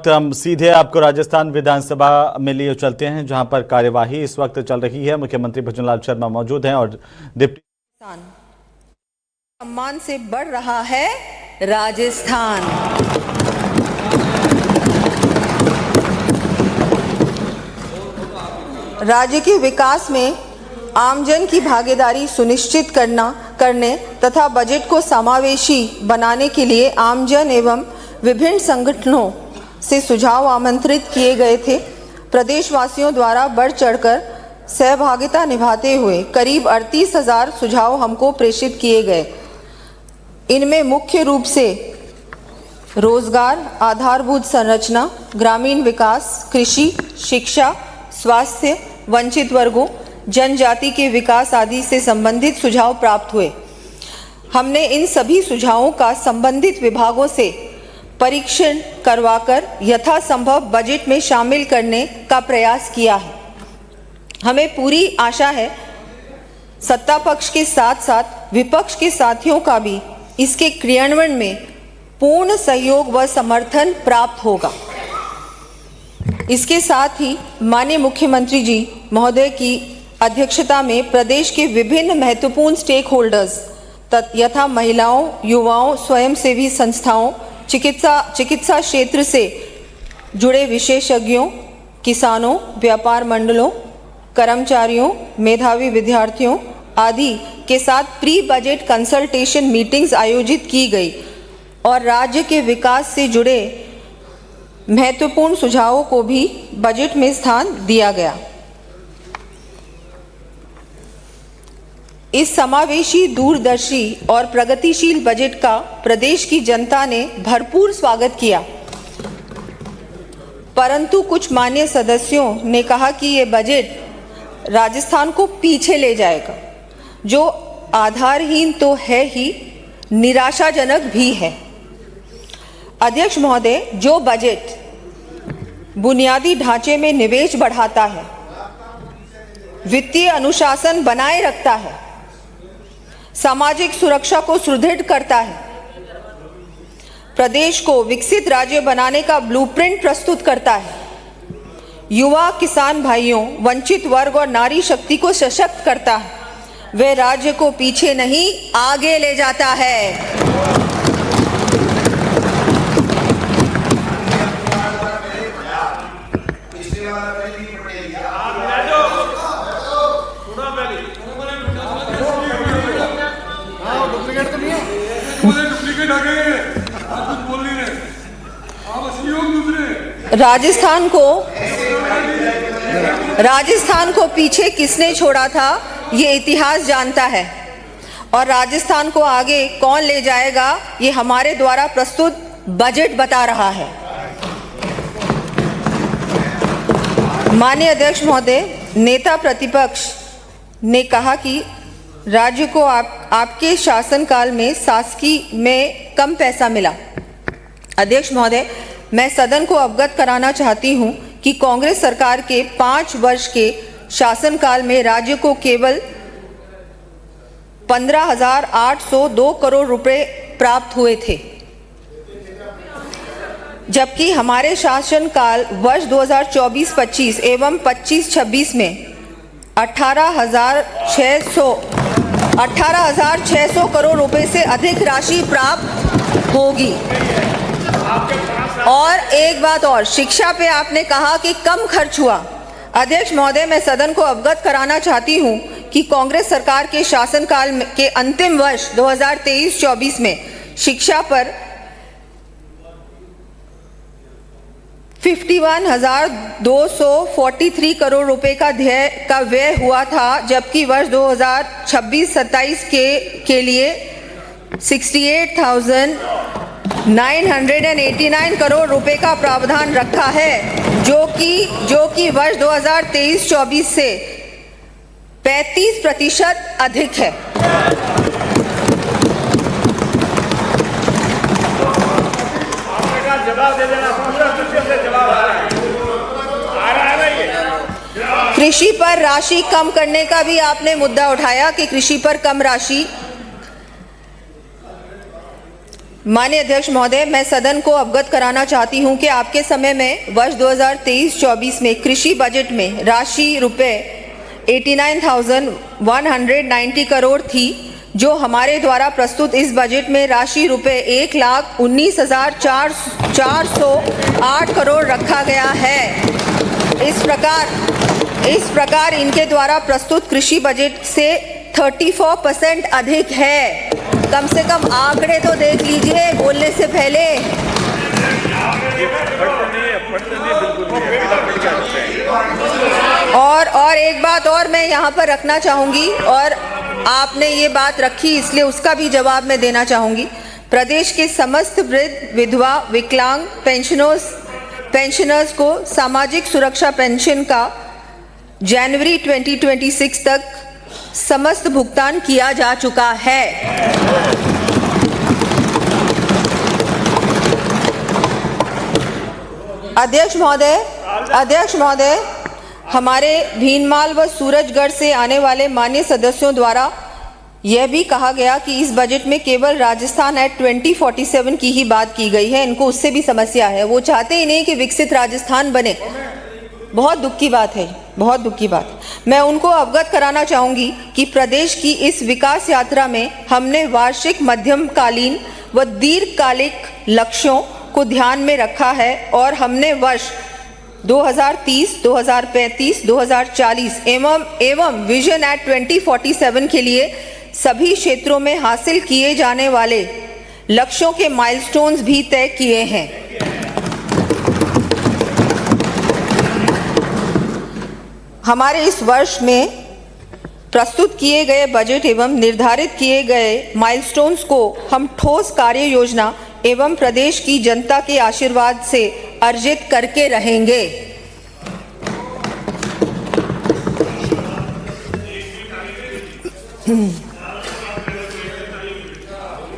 वक्त हम सीधे आपको राजस्थान विधानसभा में लिए चलते हैं, जहां पर कार्यवाही इस वक्त चल रही है। मुख्यमंत्री भजनलाल शर्मा मौजूद हैं और डिप्टी सम्मान से बढ़ रहा है राजस्थान। राज्य के विकास में आमजन की भागीदारी सुनिश्चित करने तथा बजट को समावेशी बनाने के लिए आमजन एवं विभिन्न संगठनों से सुझाव आमंत्रित किए गए थे। प्रदेशवासियों द्वारा बढ़ चढ़कर सहभागिता निभाते हुए करीब 38,000 सुझाव हमको प्रेषित किए गए। इनमें मुख्य रूप से रोजगार, आधारभूत संरचना, ग्रामीण विकास, कृषि, शिक्षा, स्वास्थ्य, वंचित वर्गों, जनजाति के विकास आदि से संबंधित सुझाव प्राप्त हुए। हमने इन सभी सुझावों का संबंधित विभागों से परीक्षण करवाकर यथासंभव बजट में शामिल करने का प्रयास किया है। हमें पूरी आशा है सत्ता पक्ष के साथ साथ विपक्ष के साथियों का भी इसके क्रियान्वयन में पूर्ण सहयोग व समर्थन प्राप्त होगा। इसके साथ ही माननीय मुख्यमंत्री जी महोदय की अध्यक्षता में प्रदेश के विभिन्न महत्वपूर्ण स्टेक होल्डर्स यथा महिलाओं, युवाओं, स्वयंसेवी संस्थाओं, चिकित्सा क्षेत्र से जुड़े विशेषज्ञों, किसानों, व्यापार मंडलों, कर्मचारियों, मेधावी विद्यार्थियों आदि के साथ प्री बजट कंसल्टेशन मीटिंग्स आयोजित की गई और राज्य के विकास से जुड़े महत्वपूर्ण सुझावों को भी बजट में स्थान दिया गया। इस समावेशी, दूरदर्शी और प्रगतिशील बजट का प्रदेश की जनता ने भरपूर स्वागत किया, परंतु कुछ मान्य सदस्यों ने कहा कि ये बजट राजस्थान को पीछे ले जाएगा, जो आधारहीन तो है ही, निराशाजनक भी है। अध्यक्ष महोदय, जो बजट बुनियादी ढांचे में निवेश बढ़ाता है, वित्तीय अनुशासन बनाए रखता है, सामाजिक सुरक्षा को सुदृढ़ करता है, प्रदेश को विकसित राज्य बनाने का ब्लूप्रिंट प्रस्तुत करता है, युवा, किसान भाइयों, वंचित वर्ग और नारी शक्ति को सशक्त करता है, वह राज्य को पीछे नहीं आगे ले जाता है। राजस्थान को पीछे किसने छोड़ा था, ये इतिहास जानता है, और राजस्थान को आगे कौन ले जाएगा, ये हमारे द्वारा प्रस्तुत बजट बता रहा है। माननीय अध्यक्ष महोदय, नेता प्रतिपक्ष ने कहा कि राज्य को आपके शासनकाल में शासकीय में कम पैसा मिला। अध्यक्ष महोदय, मैं सदन को अवगत कराना चाहती हूं कि कांग्रेस सरकार के 5 वर्ष के शासनकाल में राज्य को केवल 15,802 करोड़ रुपए प्राप्त हुए थे, जबकि हमारे शासनकाल वर्ष 2024-25 एवं 25-26 में 18,600 करोड़ रुपए से अधिक राशि प्राप्त होगी। और एक बात और, शिक्षा पे आपने कहा कि कम खर्च हुआ। अध्यक्ष महोदय, मैं सदन को अवगत कराना चाहती हूं कि कांग्रेस सरकार के शासनकाल के अंतिम वर्ष 2023-24 में शिक्षा पर 51,243 करोड़ रुपए का व्यय हुआ था, जबकि वर्ष 2026-27 के लिए 68,989 करोड़ रुपए का प्रावधान रखा है, जो कि वर्ष 2023-24 से 35% अधिक है। कृषि पर राशि कम करने का भी आपने मुद्दा उठाया कि कृषि पर कम राशि माननीय अध्यक्ष महोदय, मैं सदन को अवगत कराना चाहती हूं कि आपके समय में वर्ष 2023-24 में कृषि बजट में राशि रुपए 89,190 करोड़ थी, जो हमारे द्वारा प्रस्तुत इस बजट में राशि रुपए 1,19,408 करोड़ रखा गया है। इस प्रकार इनके द्वारा प्रस्तुत कृषि बजट से 34% अधिक है। कम से कम आंकड़े तो देख लीजिए बोलने से पहले। और एक बात और मैं यहाँ पर रखना चाहूँगी, और आपने ये बात रखी इसलिए उसका भी जवाब मैं देना चाहूँगी। प्रदेश के समस्त वृद्ध, विधवा, विकलांग पेंशनर्स को सामाजिक सुरक्षा पेंशन का जनवरी 2026 तक समस्त भुगतान किया जा चुका है। अध्यक्ष महोदय, हमारे भीनमाल व सूरजगढ़ से आने वाले माननीय सदस्यों द्वारा यह भी कहा गया कि इस बजट में केवल राजस्थान एक्ट 2047 की ही बात की गई है। इनको उससे भी समस्या है, वो चाहते ही नहीं कि विकसित राजस्थान बने। बहुत दुख की बात है, बहुत दुख की बात। मैं उनको अवगत कराना चाहूँगी कि प्रदेश की इस विकास यात्रा में हमने वार्षिक, मध्यमकालीन व दीर्घकालिक लक्ष्यों को ध्यान में रखा है और हमने वर्ष 2030, 2035, 2040 एवं विजन एक्ट 2047 के लिए सभी क्षेत्रों में हासिल किए जाने वाले लक्ष्यों के माइलस्टोन्स भी तय किए हैं। हमारे इस वर्ष में प्रस्तुत किए गए बजट एवं निर्धारित किए गए माइलस्टोन्स को हम ठोस कार्य योजना एवं प्रदेश की जनता के आशीर्वाद से अर्जित करके रहेंगे।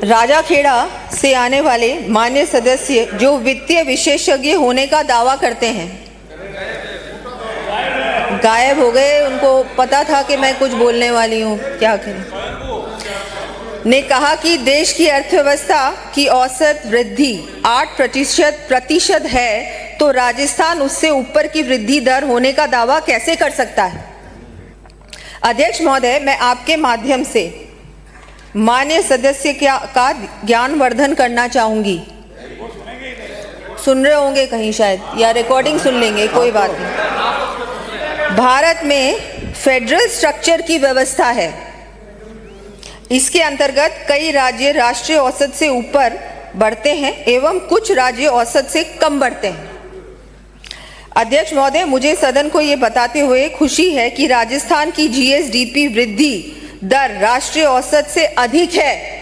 राजाखेड़ा से आने वाले मान्य सदस्य जो वित्तीय विशेषज्ञ होने का दावा करते हैं, गायब हो गए, उनको पता था कि मैं कुछ बोलने वाली हूँ, क्या करें, ने कहा कि देश की अर्थव्यवस्था की औसत वृद्धि 8% है, तो राजस्थान उससे ऊपर की वृद्धि दर होने का दावा कैसे कर सकता है। अध्यक्ष महोदय, मैं आपके माध्यम से मान्य सदस्य का ज्ञानवर्धन करना चाहूंगी। सुन रहे होंगे कहीं शायद, या रिकॉर्डिंग सुन लेंगे, कोई बात नहीं। भारत में फेडरल स्ट्रक्चर की व्यवस्था है। इसके अंतर्गत कई राज्य राष्ट्रीय औसत से ऊपर बढ़ते हैं एवं कुछ राज्य औसत से कम बढ़ते हैं। अध्यक्ष महोदय, मुझे सदन को ये बताते हुए खुशी है कि राजस्थान की जीएसडीपी वृद्धि दर राष्ट्रीय औसत से अधिक है।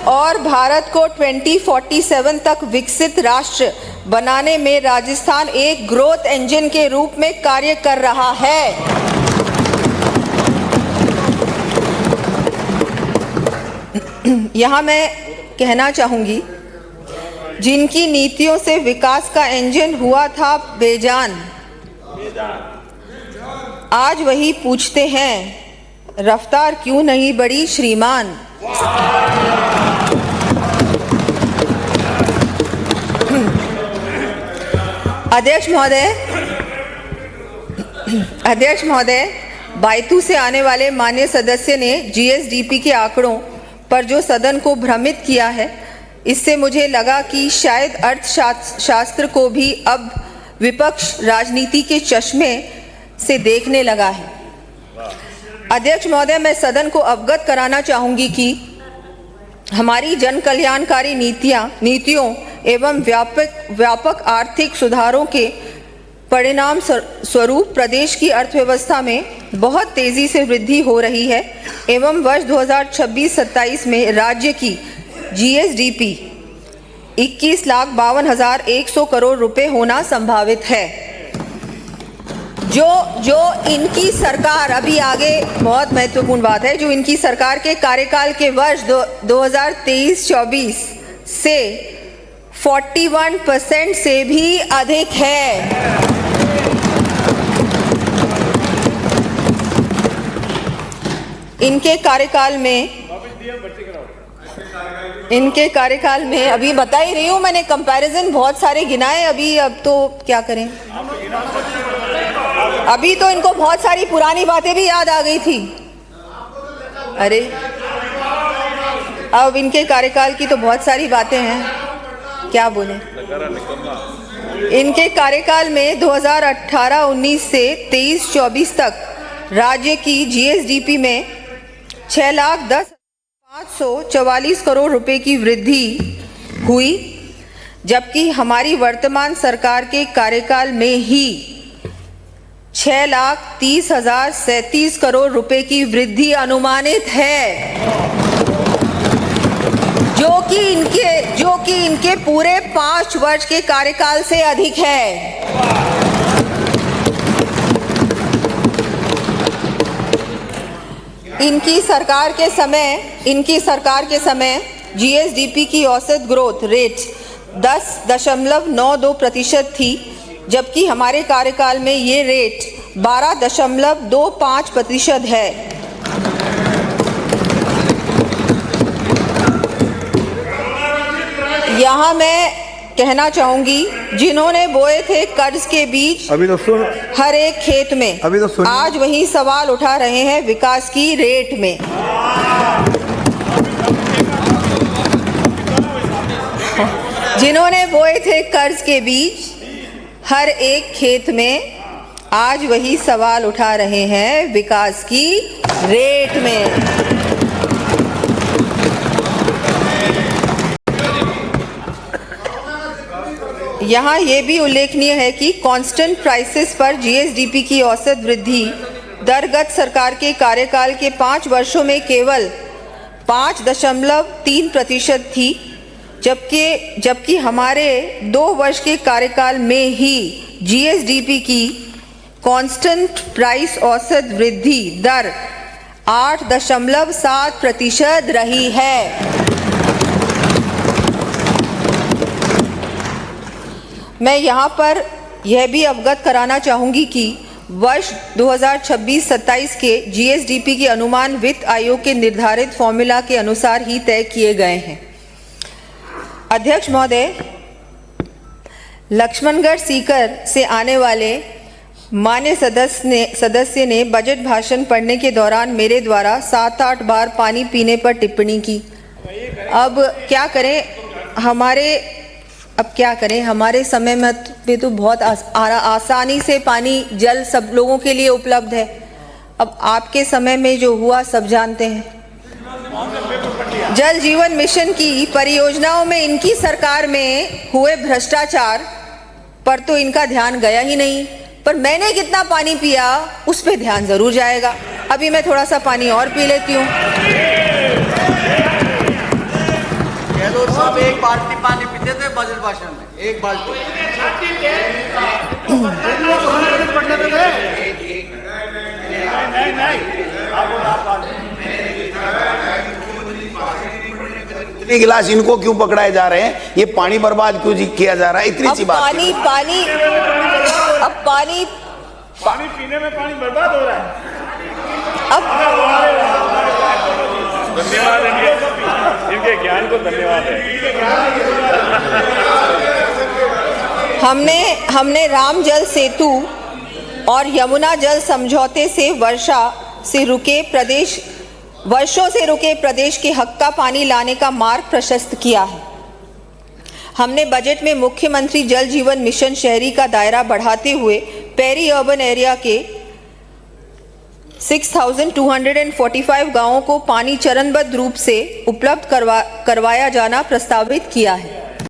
और भारत को 2047 तक विकसित राष्ट्र बनाने में राजस्थान एक ग्रोथ इंजन के रूप में कार्य कर रहा है। यहाँ मैं कहना चाहूंगी, जिनकी नीतियों से विकास का इंजन हुआ था बेजान, आज वही पूछते हैं रफ्तार क्यों नहीं बढ़ी श्रीमान। अध्यक्ष महोदय, बायतू से आने वाले माननीय सदस्य ने जीएसडीपी के आंकड़ों पर जो सदन को भ्रमित किया है, इससे मुझे लगा कि शायद अर्थशास्त्र को भी अब विपक्ष राजनीति के चश्मे से देखने लगा है। अध्यक्ष महोदय, मैं सदन को अवगत कराना चाहूंगी कि हमारी जन कल्याणकारी नीतियों एवं व्यापक आर्थिक सुधारों के परिणाम स्वरूप प्रदेश की अर्थव्यवस्था में बहुत तेजी से वृद्धि हो रही है एवं वर्ष 2026-27 में राज्य की जीएसडीपी 21,52,100 करोड़ रुपए होना संभावित है। जो इनकी सरकार, अभी आगे बहुत महत्वपूर्ण बात है, जो इनकी सरकार के कार्यकाल के वर्ष 2023-24 से 41% से भी अधिक है। इनके कार्यकाल में अभी बता ही रही हूँ मैंने, कंपैरिजन बहुत सारे गिनाए अभी, अब तो क्या करें, अभी तो इनको बहुत सारी पुरानी बातें भी याद आ गई थी। अरे अब इनके कार्यकाल की तो बहुत सारी बातें हैं, क्या बोले। इनके कार्यकाल में 2018-19 से 23-24 तक राज्य की जीएसडीपी में 6,10,544 करोड़ रुपए की वृद्धि हुई, जबकि हमारी वर्तमान सरकार के कार्यकाल में ही 6,30,037 करोड़ रुपए की वृद्धि अनुमानित है, जो कि इनके पूरे 5 वर्ष के कार्यकाल से अधिक है। इनकी सरकार के समय जीएसडीपी की औसत ग्रोथ रेट 10.92% थी, जबकि हमारे कार्यकाल में ये रेट 12.25% है। यहाँ मैं कहना चाहूंगी, जिन्होंने बोए थे कर्ज के बीज अभी तो सुन, हर एक खेत में, अभी तो सुन, आज वही सवाल उठा रहे हैं विकास की रेट में। जिन्होंने बोए थे कर्ज के बीज हर एक खेत में, आज वही सवाल उठा रहे हैं विकास की रेट में। यहाँ ये भी उल्लेखनीय है कि कांस्टेंट प्राइसेस पर जीएसडीपी की औसत वृद्धि दर गत सरकार के कार्यकाल के 5 वर्षों में केवल 5.3% थी, जबकि हमारे 2 वर्ष के कार्यकाल में ही जीएसडीपी की कांस्टेंट प्राइस औसत वृद्धि दर 8.7% रही है। मैं यहाँ पर यह भी अवगत कराना चाहूँगी कि वर्ष 2026-27 के जीएसडीपी के अनुमान वित्त आयोग के निर्धारित फॉर्मूला के अनुसार ही तय किए गए हैं। अध्यक्ष महोदय, लक्ष्मणगढ़ सीकर से आने वाले मान्य सदस्य ने बजट भाषण पढ़ने के दौरान मेरे द्वारा 7-8 बार पानी पीने पर टिप्पणी की। अब क्या करें, हमारे समय में तो बहुत आसानी से पानी जल सब लोगों के लिए उपलब्ध है। अब आपके समय में जो हुआ सब जानते हैं। जल जीवन मिशन की परियोजनाओं में इनकी सरकार में हुए भ्रष्टाचार पर तो इनका ध्यान गया ही नहीं, पर मैंने कितना पानी पिया उस पे ध्यान जरूर जाएगा। अभी मैं थोड़ा सा पानी और पी लेती हूँ। सब एक बाल्टी पानी पीते थे बजट भाषण में, एक बाल्टी। इतने गिलास इनको क्यों पकड़ाए जा रहे हैं? ये पानी बर्बाद क्यों किया जा रहा है? इतनी सी बात। पानी पीने में पानी बर्बाद हो रहा है। धन्यवाद इनके ज्ञान को, धन्यवाद है। हमने राम जल सेतु और यमुना जल समझौते से वर्षों से रुके प्रदेश के हक का पानी लाने का मार्ग प्रशस्त किया है। हमने बजट में मुख्यमंत्री जल जीवन मिशन शहरी का दायरा बढ़ाते हुए पेरी अर्बन एरिया के 6,245 गांवों को पानी चरणबद्ध रूप से उपलब्ध करवाया जाना प्रस्तावित किया है।